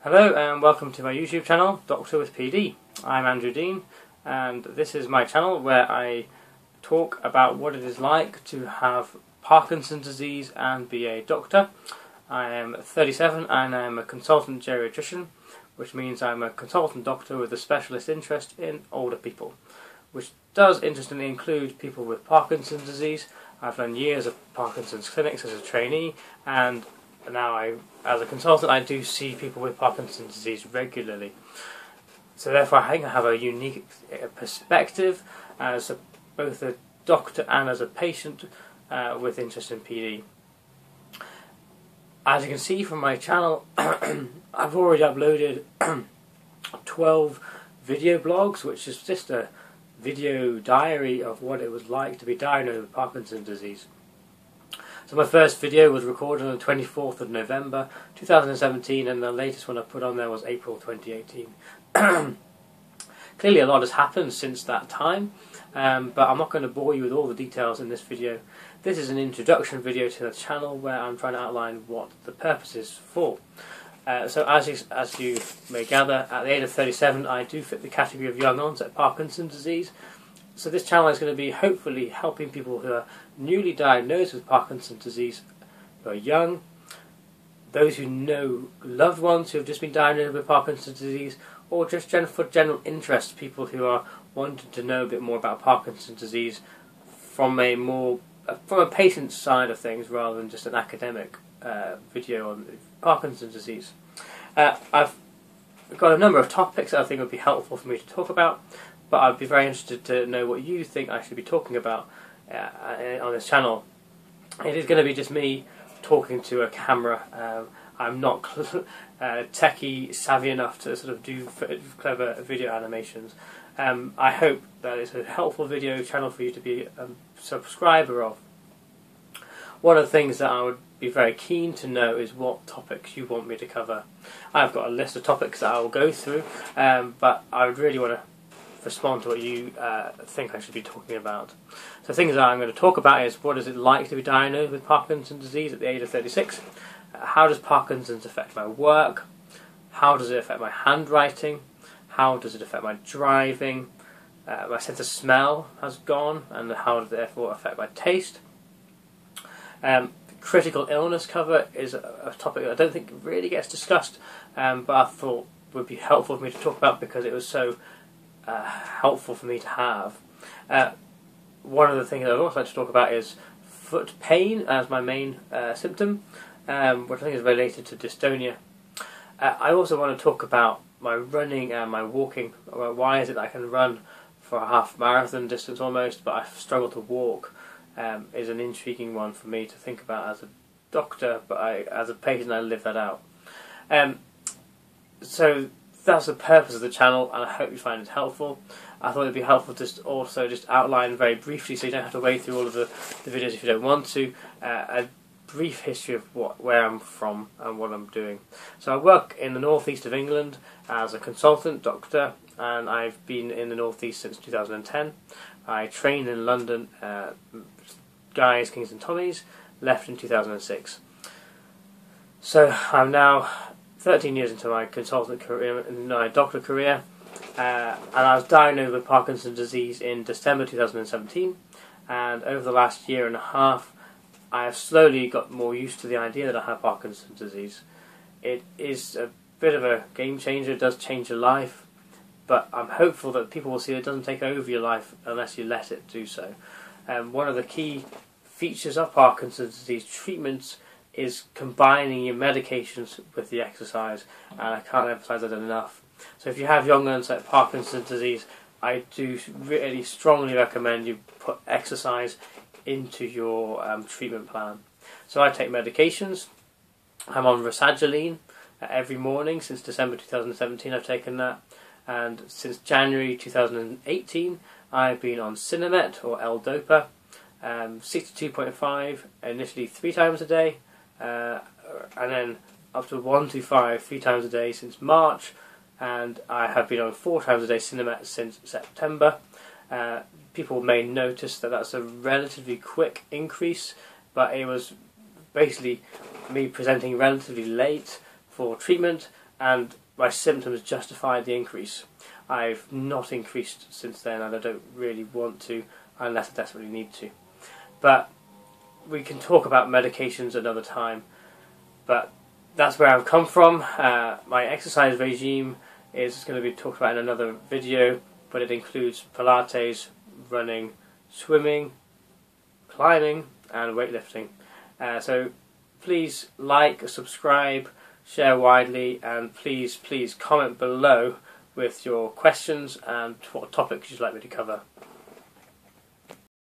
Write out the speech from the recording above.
Hello and welcome to my YouTube channel, Doctor with PD. I'm Andrew Dean and this is my channel where I talk about what it is like to have Parkinson's disease and be a doctor. I am 37 and I'm a consultant geriatrician, which means I'm a consultant doctor with a specialist interest in older people, which does interestingly include people with Parkinson's disease. I've done years of Parkinson's clinics as a trainee, and now as a consultant I do see people with Parkinson's disease regularly. So therefore I think I have a unique perspective as both a doctor and as a patient with interest in PD. As you can see from my channel, I've already uploaded 12 video blogs, which is just a video diary of what it was like to be diagnosed with Parkinson's disease. So my first video was recorded on the 24th of November 2017 and the latest one I put on there was April 2018. Clearly a lot has happened since that time, but I'm not going to bore you with all the details in this video. This is an introduction video to the channel where I'm trying to outline what the purpose is for. So as you may gather, at the age of 37 I do fit the category of young onset Parkinson's disease. So this channel is going to be hopefully helping people who are newly diagnosed with Parkinson's disease, who are young, those who know loved ones who have just been diagnosed with Parkinson's disease, or just for general interest, people who are wanting to know a bit more about Parkinson's disease from a patient's side of things rather than just an academic video on Parkinson's disease. I've got a number of topics that I think would be helpful for me to talk about, but I'd be very interested to know what you think I should be talking about on this channel. It is going to be just me talking to a camera. I'm not techie savvy enough to sort of do clever video animations. I hope that it's a helpful video channel for you to be a subscriber of. One of the things that I would be very keen to know is what topics you want me to cover. I've got a list of topics that I will go through, but I would really want to respond to what you think I should be talking about. So things that I'm going to talk about is what is it like to be diagnosed with Parkinson's disease at the age of 36? How does Parkinson's affect my work? How does it affect my handwriting? How does it affect my driving? My sense of smell has gone, and how does it therefore affect my taste? Critical illness cover is a topic that I don't think really gets discussed, but I thought would be helpful for me to talk about because it was so helpful for me to have. One of the things I'd also like to talk about is foot pain as my main symptom, which I think is related to dystonia. I also want to talk about my running and my walking. Why is it that I can run for a half marathon distance almost, but I struggle to walk, is an intriguing one for me to think about as a doctor, but as a patient I live that out. So that's the purpose of the channel, and I hope you find it helpful. I thought it would be helpful to also just outline very briefly, so you don't have to wade through all of the videos if you don't want to, a brief history of where I'm from and what I'm doing. So I work in the northeast of England as a consultant doctor, and I've been in the northeast since 2010. I trained in London, Guy's, Kings and Tommy's, left in 2006. So I'm now 13 years into my consultant career, in my doctor career, and I was diagnosed with Parkinson's disease in December 2017, and over the last year and a half I have slowly got more used to the idea that I have Parkinson's disease. It is a bit of a game changer, it does change your life, but I'm hopeful that people will see it doesn't take over your life unless you let it do so. One of the key features of Parkinson's disease treatments is combining your medications with the exercise, and I can't emphasize that enough. So if you have young onset Parkinson's disease, I do really strongly recommend you put exercise into your treatment plan. So I take medications. I'm on Rasagiline every morning since December 2017. I've taken that, and since January 2018 I've been on Sinemet or L-Dopa, 62.5 initially 3 times a day, and then up to 125 3 times a day since March, and I have been on 4 times a day Sinemet since September. People may notice that that's a relatively quick increase, but it was basically me presenting relatively late for treatment, and my symptoms justified the increase. I've not increased since then, and I don't really want to unless I desperately need to. But we can talk about medications another time. But that's where I've come from. My exercise regime is going to be talked about in another video, but it includes Pilates, running, swimming, climbing and weightlifting. So please like, subscribe, share widely, and please comment below with your questions and what topics you'd like me to cover.